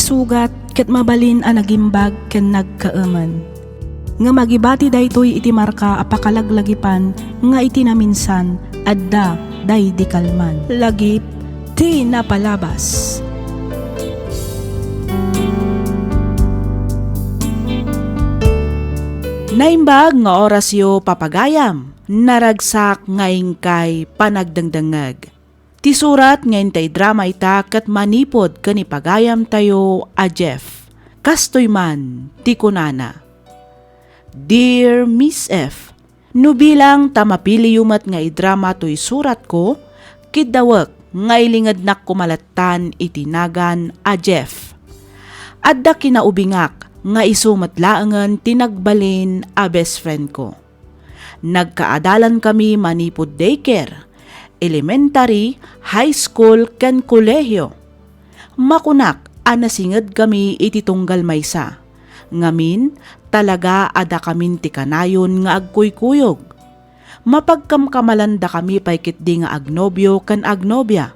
sugat ket mabalin a nagimbag ken nagkaaman. Nga magibati daytoy iti marka apakalaglagipan nga iti naminsan adda day di kalman. Lagip ti napalabas. Naimbag nga orasyo papagayam, naragsak ngayon kay panagdangdangag. Ti surat ngayon tay drama ita kat manipod kani pagayam tayo a Jeff. Kastoy man, ti kunana. Dear Miss F, no bilang tamapili yumat nga idrama to'y surat ko, kidawak nga ilingad nak kumalatan itinagan a Jeff. Adda kinaubingak nga isumatlaangan tinagbalin a best friend ko. Nagkaadalan kami manipod daycare, elementary, high school, ken kolehiyo. Makunak anasingad kami iti tunggal maysa. Ngamin, talaga ada kamin ti kanayon nga agkuykuyog. Mapagkamkamalanda kami paykit di nga agnobyo ken agnobya.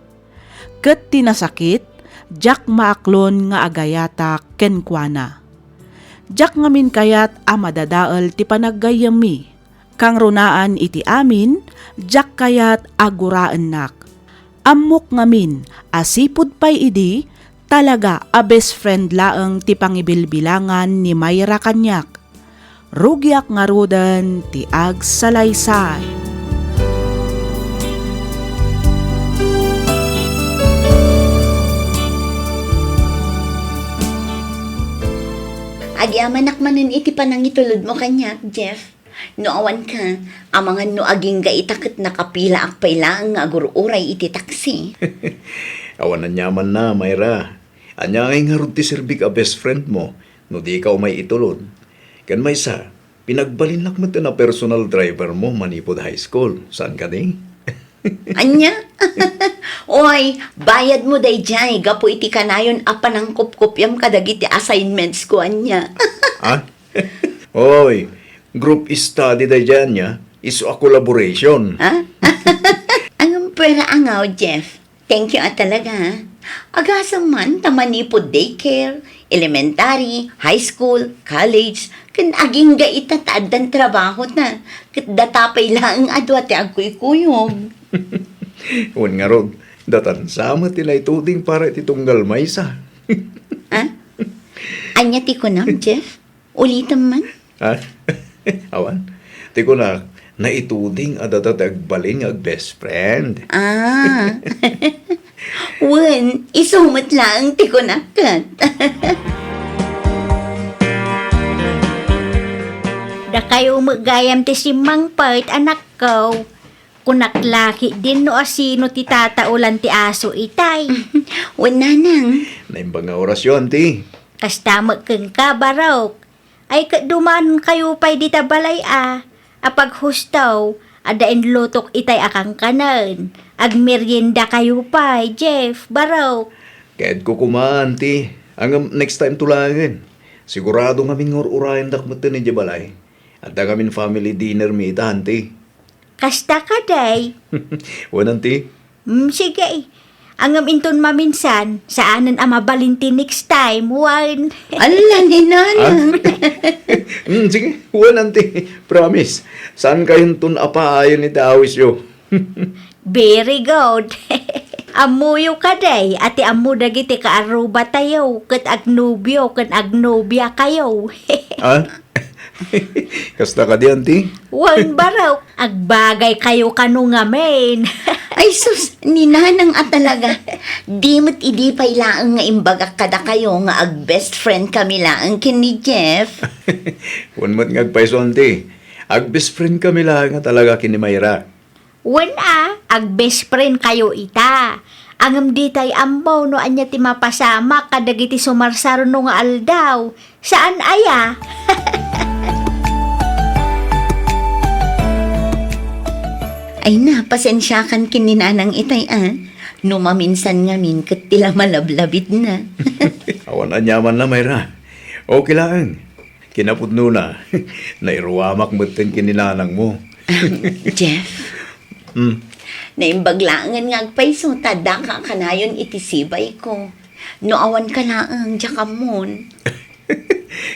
Ket tinasakit, jak maaklon nga agayata ken kuana. Jak ngamin kayat amadadaal ti panaggayami. Kang runaan iti amin, jak kayat aguraan nak. Ammok ngamin, asipod pay idi, talaga a best friend laeng ti pangibilbilangan ni Mayra kanyak. Rugyak nga rudan ti agsalaysay. Agyamanak manin iti panangitulod mo kanyak, Jeff. No awan ka, amangan no aging gaitakot nakapila akpayla nga agururay iti taksi. Awan na nyaman na, Mayra. Anya ngay nga ron ti serbik a best friend mo, no di ikaw may itulod. Kan may sa, pinagbalinlak mo na personal driver mo manipod high school. Saan ka di? Anya? Oy, bayad mo day jay, gapo iti kanayon apa ng kupkupyam kadagiti assignments ko, anya. Ha? Oy, group study day dyan niya, is a collaboration. Ha? Anong pera angaw, Jeff? Thank you talaga, ha? Agasang man, tamanipod daycare, elementary, high school, college, kan aging gaita taadan trabaho na, kat datapay lang adwa ti agkuy-kuyog. Wan nga ron, datan sama tila ituding para ititunggal maysa. Ha? Anya ti ko nam, Jeff? Ulitan man? Ha? Awan, ti ko na, naituding adatat agbaling ag best friend. Ah. Wen, isumot lang ti ko nakat. Da kayo magayam ti si Mang Part, anak ko. Kunaklaki din no asino ti tataulan ti aso itay. Wen nanang. Naimbang nga orasyon, ti. Kasta magkeng kabarok. Ay duman kayo pa'y di tabalay apag hustaw, adain lutok itay akang kanan. Agmerienda kayo pa'y, Jeff, barok. Kahit ko kumaan, ti. Ang next time tulangin. Sigurado ngamin ngururayan dakmatan ni Jabalay. At da ngamin family dinner mi itahan, ti. Kasta ka day. Wanan, ti. Sige. Angam inton maminsan, saanan ang mabalinti next time, one. Ala ni nanang. Sige, wanan, ti. Promise. Saan kayong tun apaayon ni Tawis yo? Very good. Amuyo ka day, ati amu dagiti kaaruba tayo, kat agnubyo, kat agnobya kayo. Ha? Kasta ka diyan, ti? Wan baraw, agbagay kayo kanu nga men. Ay sus, ni nanang talaga. Di mo't idi pay laang nga imbagak kada kayo nga ag best friend kami laang kin ni Jeff. Wan mo't ngagpayson, ti. Ag best friend kami lang nga talaga kini Mayra. Wan ag best friend kayo ita. Angam di tay ambaw no anya ti mapasama kadagiti sumarsaro no nga aldaw. Saan aya? Ay na, pasensyakan kin ni nanang itay No maminsan nga min kat tila malablabit na. Awan anyaman na, Mayra. Okay lang. Kinapudno na. Nairuwamak mo't kininanang mo. Jeff, Hmm. naimbaglangan nga agpay so tada ka kanayon itisibay ko. No awan ka laang, diya ka mon.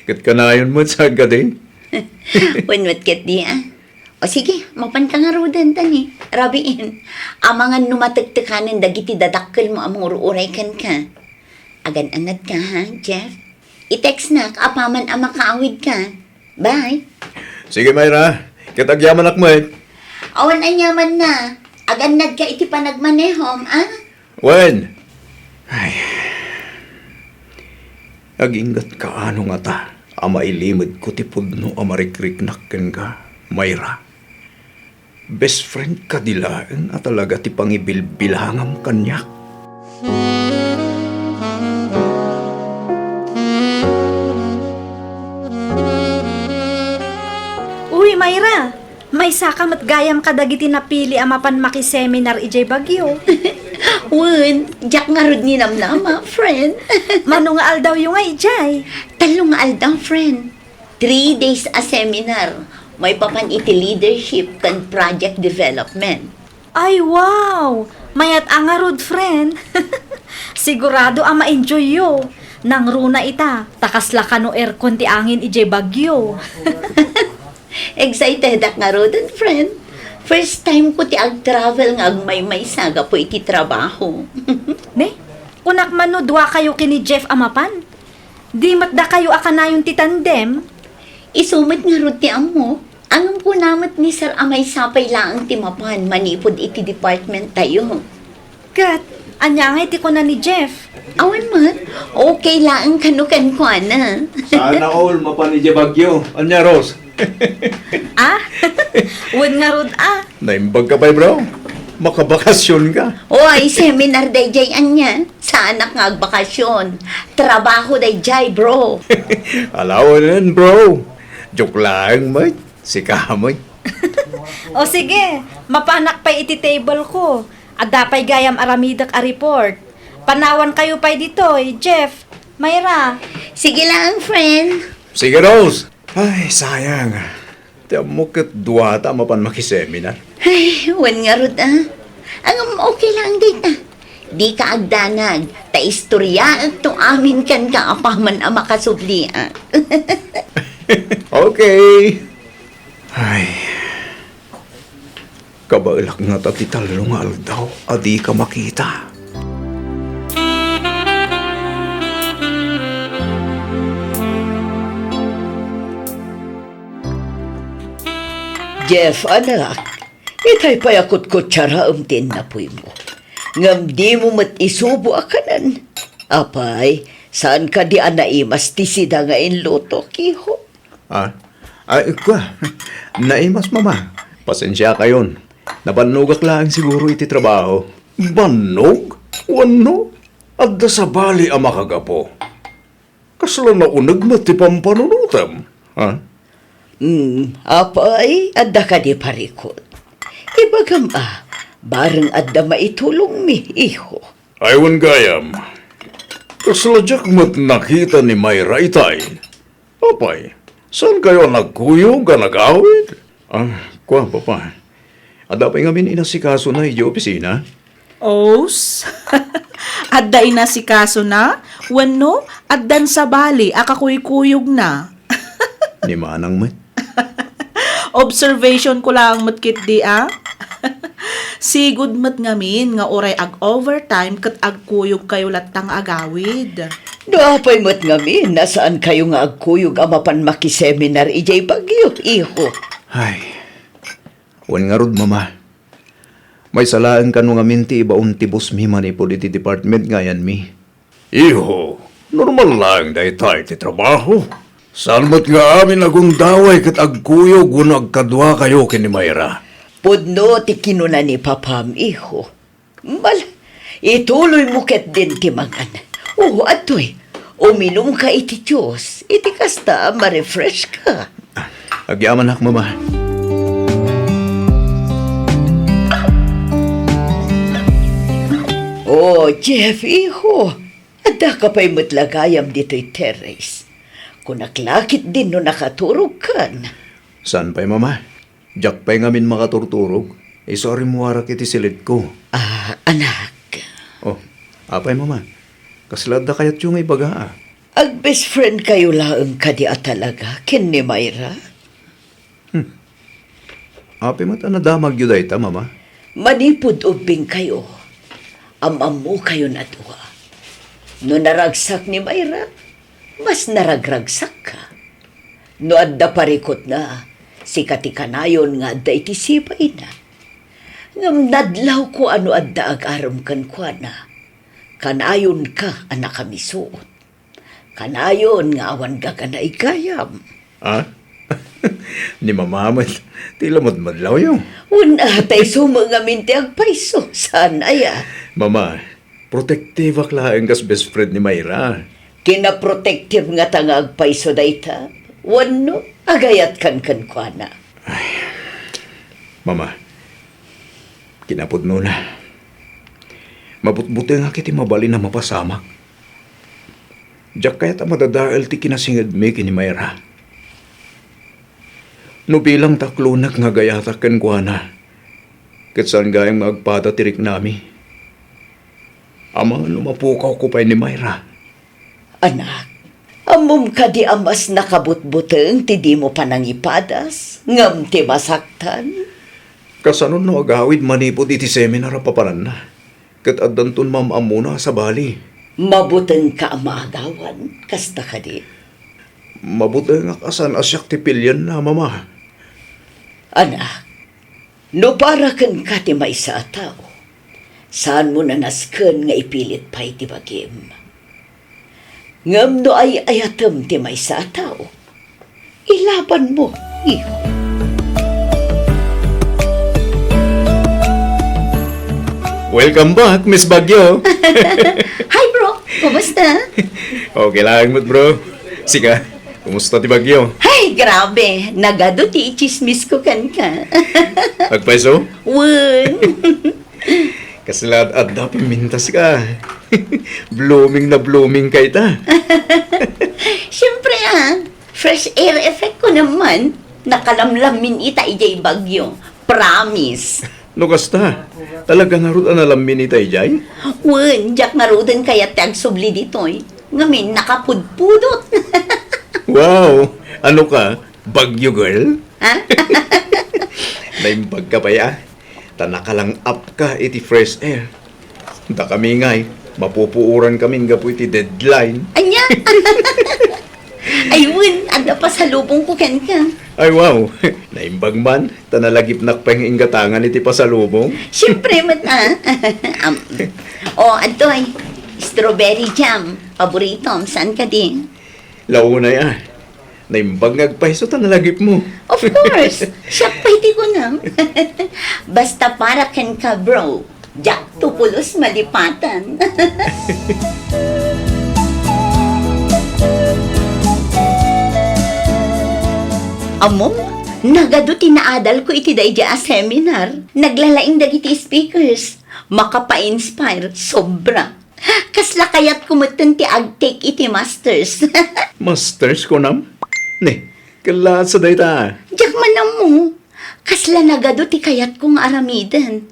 Kat kanayon mo sa gadi. Wenwet ket di O sige, mapan ka nga rodan tani. Rabiin, amangan numatektekanin dagiti dadakkel mo among ururay kan ka. Agan-anad ka ha, Jeff? I-text na, kaapaman ang makaawid ka. Bye. Sige, Mayra. Kitagyaman akmet. Awan ang yaman na. Agan-nad ka iti panagmanehom, ah? Wen. Ay. Agingat ka ano nga ta. Ama ilimid ko ti pudno amarikrik-nakken ka, Mayra. Best friend ka dilaan at talaga ti pangibilbilangam kanyak. Uy, Mayra! May sakam at gayam ka dagiti napili a mapan makiseminar ijay Bagyo. Wen, jak nga rod ni namnama, friend. Mano nga aldaw yung nga ijay. Talong aldang, friend. 3 days a seminar. May papan iti leadership kan project development. Ay, wow! Mayat angarod, friend. Sigurado ang ma-enjoy yo. Nang runa ita, takas la kano aircon ti angin ijay Bagyo. Excited ak nga rodan, friend. First time ko ti ag-travel nga agmay-may saga po iti trabaho. Ne? Kunak man no, dua kayo kini Jeff amapan. Di matda kayo akanayon ti tandem. Isumit nga rod ti amo. Angam po namat ni Sir Amay sapay laang ti mapan manipod iti department tayo. Kat, anya nga iti ko na ni Jeff. Awan mat, okay laang kanukan ko na. Sana all mapanidya Bagyo. Anya, Rose? Ah? Uwan nga rod ah. Naimbag ka pa, bro. Makabakasyon ka. Oy, seminar day jay anya. Sa anak nga agbakasyon. Trabaho day jay, bro. Alawan bro. Joke lang, mate. Si Kamoy. O sige, mapanak pa iti table ko. Adapay gayam aramidak a report. Panawan kayo pa dito, Jeff, Mayra. Sige lang, friend. Sige, Rose. Ay, sayang. Tiyan mo kat duwata mapan makiseminar. Ay, wan nga rod Ang okay lang dita. Di ka agdanag. Ta istorya at to amin kan ka apaman ang makasubli. Okay. Ay. Kabailak nga tatitalungal daw. Adi ka makita. Jeff, anak. Itay payakot ko tsara umtin na puy mo. Ngam di mo mat isubo akanan. Apay, saan ka di anaimas ti sida nga inloto, kiho? Ah? Ay, ka. Naimas, mama. Pasensya kayon. Nabanugak lang siguro iti trabaho. Banog? Wano? Adda sa bali ang makagapo. Kasla na unag mati pampanunutam. Ha? Apay, adda ka di parikot. Ibagam bareng adda maitulong mi, iho. Aywan gayam. Kasladyak mat nakita ni Mayra itay. Apay, saan kayo nagkuyog ka nag-awid? Kuha, papa. Ada pa ngamin inasikaso na iyo opisina? Os? Adda ina si kaso na? Wano? Addan sa bali, akakuykuyog na. Ni Manang mat. Observation ko lang matkit di Sigud mat ngamin nga oray ag overtime kat agkuyog kayo latang agawid. Daapay mo't ngamin, nasaan kayo nga agkuyog amapan makiseminar ijay Bagyo, iho. Ay, wan nga rod, mama. May salaan ka nung ngamin ti ibaon ti boss mi manipod iti department ngayan mi. Iho, normal lang dahi tayo ti trabaho. Salmat nga amin agundaway kat agkuyog wano agkadwa kayo kini Mayra. Pudno ti kinuna ni papam, iho. Ituloy mo ket din ti mangan. Atoy, uminom ka iti Diyos. Iti kasta, ma-refresh ka. Agyaman hak, mama. Jeff, iho. Ada ka pa'y matlagayam dito'y terrace. Kung naklakit din no nakaturog kan. Saan pa'y, mama? Jack pa'y ngamin makaturturog. Sorry mo harak iti silid ko. Anak. Oh, apay, mama. Kaslada kayat yung ibaga. Ag best friend kayo laang kadia talaga, kin ni Mayra. Api mata na damag yun ta, mama. Manipod ubing kayo. Amamu kayo na tuwa. No naragsak ni Mayra, mas naragragsak ka. No adda parikot na, si katikanayon nga adda iti sipay na. Ngam nadlaw ko ano adda ag-aram kan kwa na. Kanayon ka anak kami suot. Kanayon nga awan ka na ikayam. Ah? Ni mamamat, tila madlaw yung. Una tay sumangamin ti agpaiso. Saan aya? Mama, protective aklaan kas best friend ni Mayra. Kinaprotective nga tanga agpaiso dayta. Wano, agayat kan kwa na. Mama, kinapod mo na. Mabutbuti nga kiti mabali na mapasamak. Diyak kaya ta madadaal ti kinasingad mi kini Mayra. No bilang taklunak nga gayatakan ko na. Kat saan gayang magpada tirik nami. Ama lumapukaw ko pa ni Mayra. Anak, amom ka di amas nakabutbuteng ti di mo panangipadas. Ngam ti masaktan. Kasanon no agawid manipod iti seminar papanan na. Kat adanton mamamuna sa bali. Mabuteng ka amagawan. Kasta ka di. Mabuti nga kasan asyak ti pilyan na, mama. Anak, no para kan ka ti may sa tao. Saan mo na nasken nga ipilit pa iti bagim? Ngam no ay ayatem ti may sa tao. Ilaban mo, iho. Welcome back, Miss Bagyo. Hi bro, kumusta? Okay lang, bro. Sika, kumusta ti Bagyo? Ay, grabe. Nagado ti chismis ko kan ka. Agpaiso? Wun. Kasilad at dapat mintas ka. Blooming na blooming kay ta. Siyempre fresh air effect ko naman. Nakalamlamin ita ijay bagyo. Promise. No kasta, talaga nga rin analamin ni Tayjay? Wun, jak nga roden kaya tag subli ditoy. Ngamin, nakapudpudot. Wow! Ano ka? Bagyo girl? Ha? Naimbag ka pa ya? Tanaka lang up ka iti fresh air. Da kami ngay, mapupuuran kaming gapu iti deadline. Anya? Ay, Wun, ada pa sa lubong ko kan ka. Ay wow! Naimbag man, tanalagip nakpeng ingatangan iti pasalubong. Siyempre, adoy, strawberry jam. Paborito, saan ka din? Launa ya. Naimbag ngagpaiso tanalagip mo. Of course, siya pwede ko na. Basta para kan ka, bro. Jack tupulos malipatan. Among, nagado tinaadal ko iti dayja a seminar. Naglalaing dagiti speakers. Makapa-inspire, sobra. Kasla kayat kumutan ti ag-take iti masters. Masters ko nam? Ne, kala sa dayta. Diyak manam mo. Kasla nagado ti kayat kong aramidan.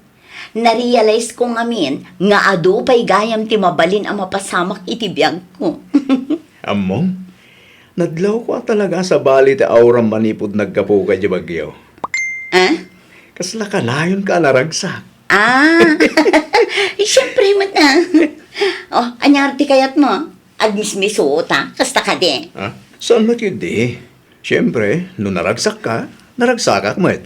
Na-realize ko ngamin nga ado pa'y gayam ti mabalin ang mapasamak iti biyag ko. Among, nadlaw ko talaga sa bali ti auram manipod nagkapo ka di bagyo. Ah? Kasla ka layon ka naragsak. Ah, siyempre mata. Oh, anyar ti kayat mo? Agmismisuot kasta ka di. Ha? Saan mo di? Siyempre, nung naragsak ka met.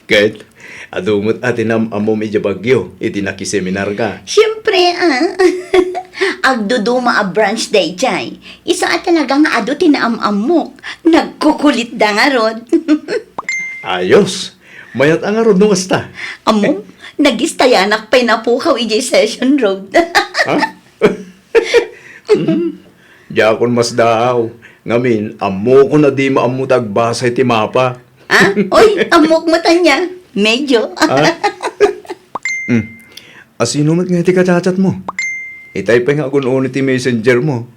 Kahit, adumot atin amom iti bagyo, iti nakiseminar ka. Siyempre agduduma a branch day jay. Isa talaga nga ado tinaamamok. Nagkukulit da nga rod. Ayos! Mayat ang arod nung asta. Amo, nagistayanak pa'y napukaw iji session road. Ha? Diakon mas daw. Ngamin, amo ko na di maamutag basay ti mapa. Ah? Oy, amok mata niya. Medyo. Ha? Asino mat nga ti kachatat mo? Itay pa nga kung ti messenger mo.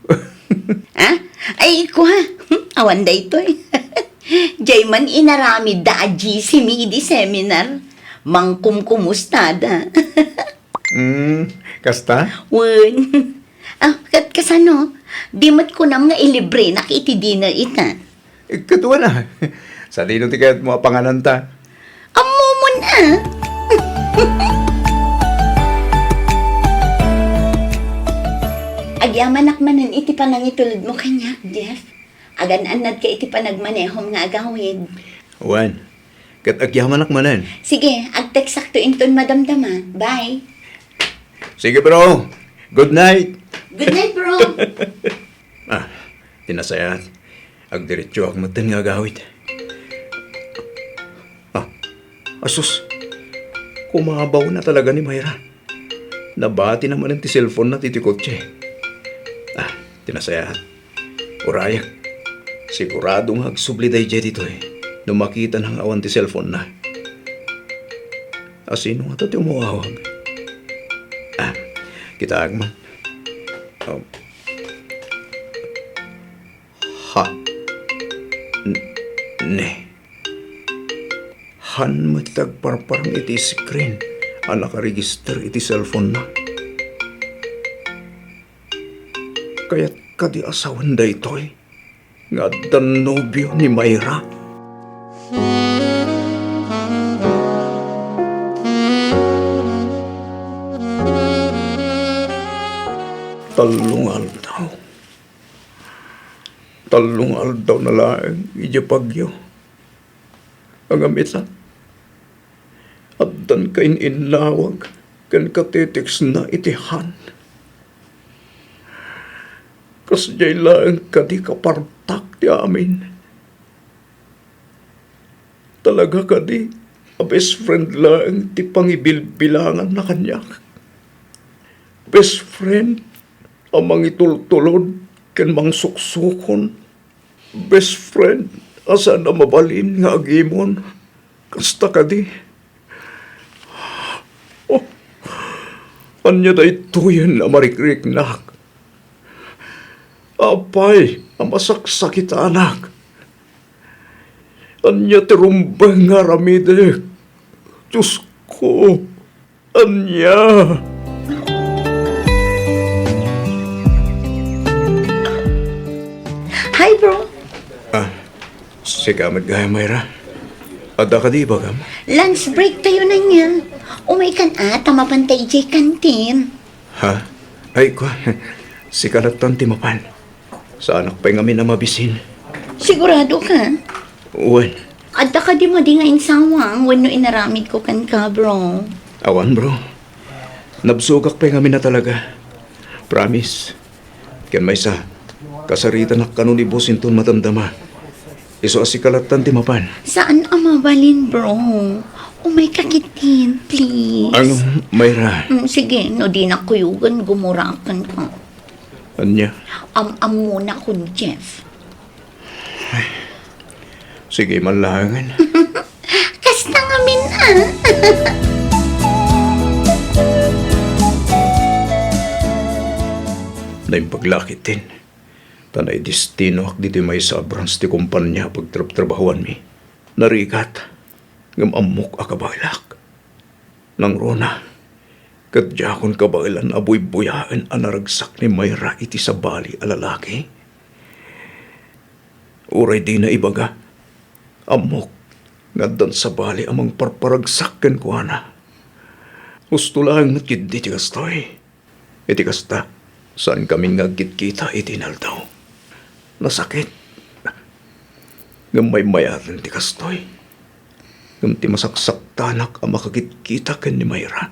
Ha? Ay, kuha. Awan da ito eh. Jay man inarami da GC midi seminar. Mangkum kumustada. Kasta? Wun. Kasano? Dimot ko nam nga ilibre na iti dinner ita. Kadwa na. Sa dino ti kaya't mga pangananta. Amumon Agyaman akmanan iti panangitulod mo kanya, Jeff. Agan-anad ka iti panagmanehom nga agawid. Wan, kat agyaman akmanan. Sige, agtext sakto inton madamdama. Bye. Sige bro, good night. Good night, bro. Tinasayat. Agdiretso ak matan nga agawid. Asus, kumabaw na talaga ni Mayra. Nabati naman ang ti cellphone na titikotse. Tinasayat. Urayak. Siguradong agsubliday dyan dito nung makita ng awan ti cellphone na. Sino nga ito umuawag? Kita agman. Ne. Han matagparparang iti screen ang nakaregister iti cellphone na. Kaya't kadi asawan da ito'y nga dan nobyo ni Mayra. Talong aldaw na lang ijapagyo ang amita at dan kain inlawag kan katitiks na itihan kas jay lang kadi kapartak ti amin talaga kadi a best friend lang ti pangibilbilangan na kanya best friend amang itultulod ken mang suksukon best friend asa na mabalin nga agimon kasta kadi anya da ituyan na marikriknak apay ang masaksakit anak anya tirumbang nga ramide Diyos ko anya. Hi, bro. Sigamad gaya, Mayra. Ada ka di ba, Gam? Lunch break tayo na niya. Umay kan tamapantay jay kantin. Ha? Ay, ko. Si Kalatan Timapan. Sa anak pa nga na mabisin. Sigurado ka? Uwan. Ada ka di mo di nga insawang when no inaramid ko kan ka, bro. Awan, bro. Nabsugak pa nga na talaga. Promise. Ken may sa kasarita na kanunibusin ton matamdama. Iso si Kalatan Timapan. Saan ang mabalin, bro? Umay kakitin, please. Ang Mayra. Sige, no di na kuyugan, gumurakan ka. Anya? Muna ko ni Jeff. Sige, malangan. Kasta ngamin, Na yung paglakitin. Tanay destino ak dito may sabrans ti kumpanya pagtrabahuan mi. Narigat. Ngamamok akabailak. Nang rona. Kadjakon kabailan aboy buyaan anaragsak ni Mayra iti sa bali alalaki. Uray di na ibaga. Amok. Ngadan sa bali amang parparagsak ken kuana. Gusto lang nakid di kastoy. Iti kasta. Saan kami ngagit kita iti naldaw. Nasakit. Ngam may mayaran ti kastoy. Ngam ti masaksak tanak ang makagit-kita ken ni Mayra.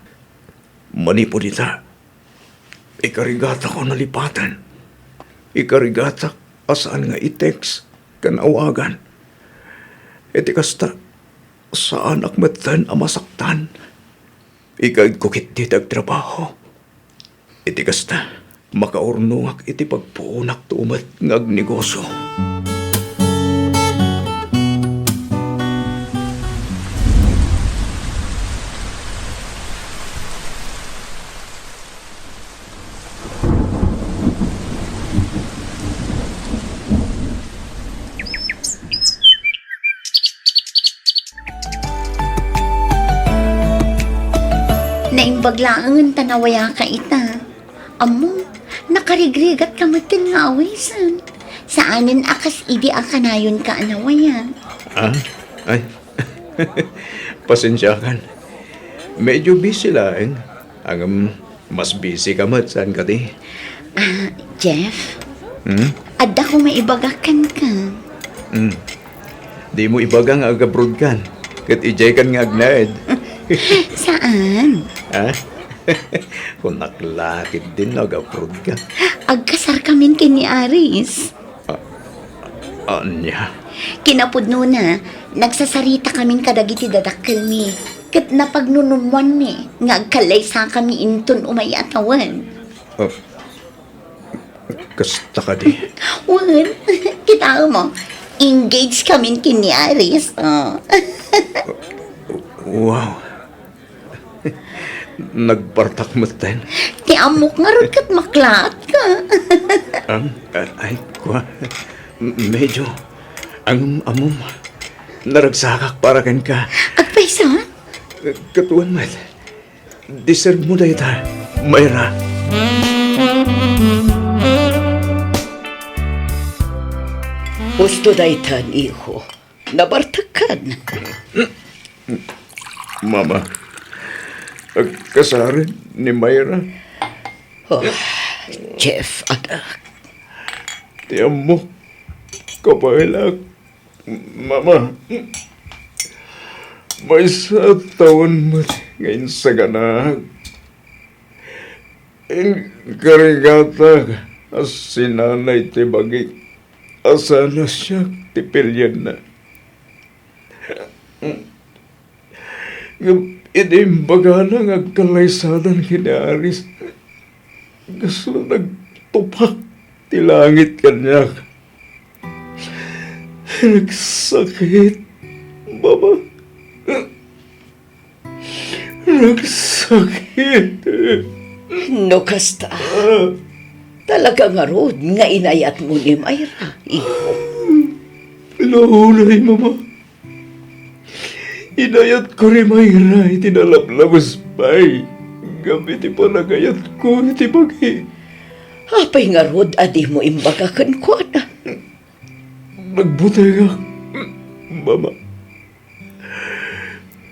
Manipo dita. Ikarigata ko nalipatan. Ikarigata asaan nga i-text kan awagan. Iti kasta saan akmatan ang masaktan. Ikagid ko kit di tagtrabaho. Iti kasta makaurnungak iti pagpuunak tumat ngag negosyo. Naimbaglaangan tanawaya ka ita. Amo, Nakarigrigat ka matin nga awisan. Saanin akas idi ang kanayon ka anawayan. Ah? Ay. Pasensya kan. Medyo busy lang. Ang mas busy ka mat. Saan ka di? Jeff, Hmm? adda ko maibagakan ka. Di mo ibagang agabroad kan. Kat ijay kan nga agnaid. Saan? Ha? Kung naklakit din agabroad ka. Agkasar kamin kini Aris. Anya? Kinapudno na, nagsasarita kaming kadagiti dadakkel mi. Kat napagnunumwan mi, nga agkalay sa kami inton umay atawan. Kasta ka di. Wan, kita mo, engaged kami kini Aris. Oh. Wow. Nagpartak mo tayo. Ti amok nga ron kat maklaat ka. Ay, kwa. Medyo. Ang amom. Naragsakak para kan ka. Agpaysa? Katuan mat. Deserve mo na ita, Mayra. Gusto na itan, iho. Nabartakan. Mama. Kasarin ni Mayra. Oh, Jeff, anak. Tiyan mo. Kapailag. Mama. May sa taon mo ngayon sa ganag. Ang karigata as sinanay ti bagi. Asa na siya tipilyan na. Inimbaga na agkalaysadan kinaaris. Gusto nagtupak ti langit kanya. Nagsakit, Mama. Nagsakit. No, kasta. Talaga nga rod, nga inayat mo ni Mayra, iho. Launay, Mama. Inayat ko rin Mayra, itinalablabas pa'y. Gabi ti panagayat ko, iti bagi. Apay nga rod, adi mo imbagakan ko na. Nagbutay ka, Mama.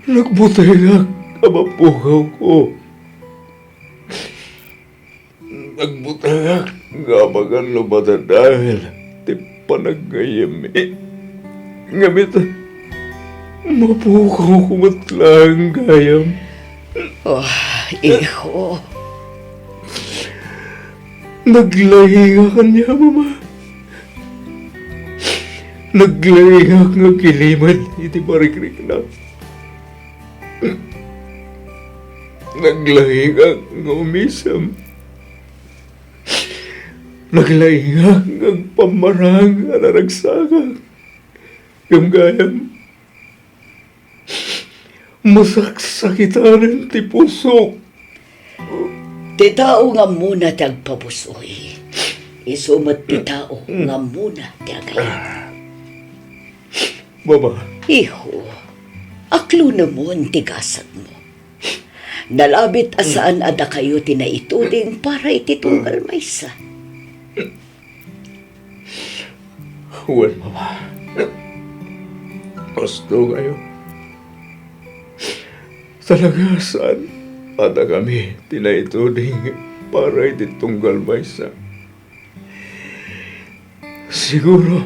Nagbutay ka, kamapukaw ko. Nagbutay ka, gabagan lumata dahil ti panagayami. Ngamit, mapukaw ko matlang gayam. Oh, iho. Naglahi ka kanya, Mama. Naglahi ka nga kiliman, iti marikrik na. Naglahi ka nga umisam. Naglahi ka nga pamarang nga naragsaka. Gamgayam. Masaksakitan ti puso. Ti tao nga muna tagpabusoy. Isumat ti tao nga muna tagay. Mama, Iho, aklo na mo ang tigasat mo. Nalabit asaan ada kayo tinaituding para ititunggal maysa. well, Mama. Gusto kayo. Talaga saan ada kami tinaituding para ititunggal maysa. Siguro,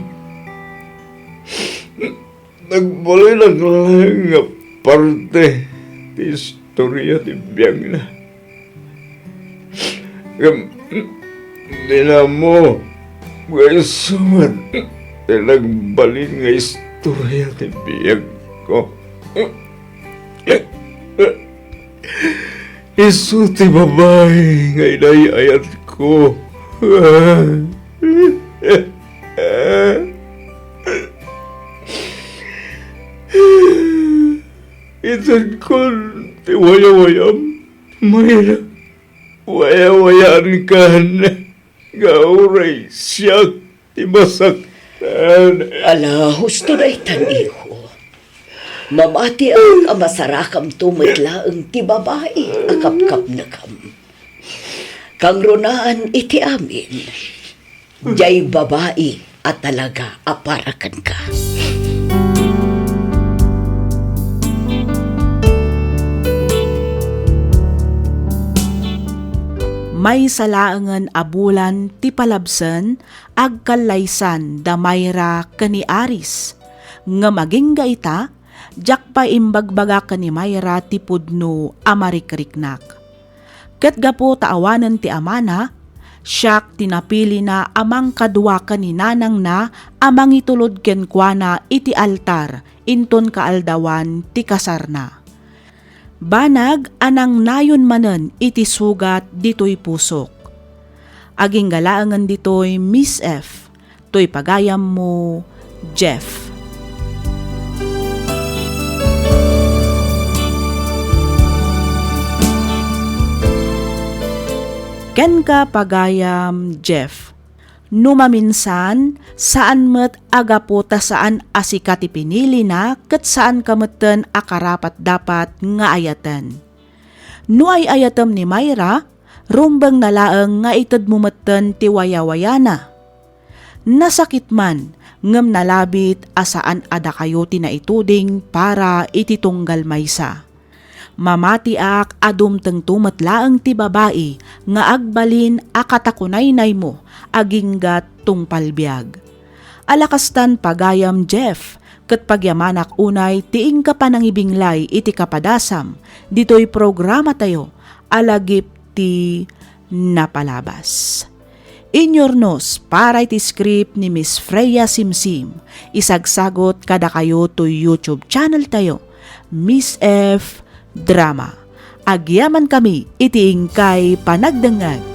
nagbalik lang nga parte ti istorya ti biyag na. Di na mo, guys, sumat, nagbalin nga istorya ti biyag ko. Isu ti babae nga inayayat ko. Itan ko ti waya-wayam, Mayra. Waya-wayan ka na. Gauray siya ti masaktan. Ala, husto na itan, iho. Mamati ang amasarakam tumitla ang ti babae, akap-kap na kam. Kang runaan iti amin. Jay babae at talaga aparakan ka. May salaangan abulan ti palabsen agkalaysan da Mayra kani Aris. Nga maging gaita, jak pa imbagbaga kani Mayra ti pudno amarikriknak. Ket gapo taawanan ti amana, siyak tinapili na amang kadwa kani nanang na amang itulod ken kuana iti altar inton kaaldawan ti kasarna. Banag anang nayon manen iti sugat ditoy pusok. Aging galaangan ditoy Miss F. Toy pagayam mo, Jeff. Ken ka pagayam, Jeff. Numaminsan, saan met agapo ta saan asika ti pinili na ket saan kameten akarapat dapat nga ayatan. No ay ayatem ni Mayra, rumbang nalaeng nga ited mumeten ti wayawayana. Nasakit man, ngem nalabit asaan ada kayo tinaituding para ititunggal maysa. Mamatiak adum tengtumet laeng ti babae nga agbalin akatakunaynay mo aginggat tungpalbiag. Alakastan pagayam Jeff, ket pagyamanak unay tiing ka panangibinglay iti kapadasam, ditoy programa tayo, alagip ti napalabas. Inyornos para iti script ni Miss Freya Simsim, isagsagot kada kayo to YouTube channel tayo, Miss F. Drama. Agyaman kami itiing kay panagdangag.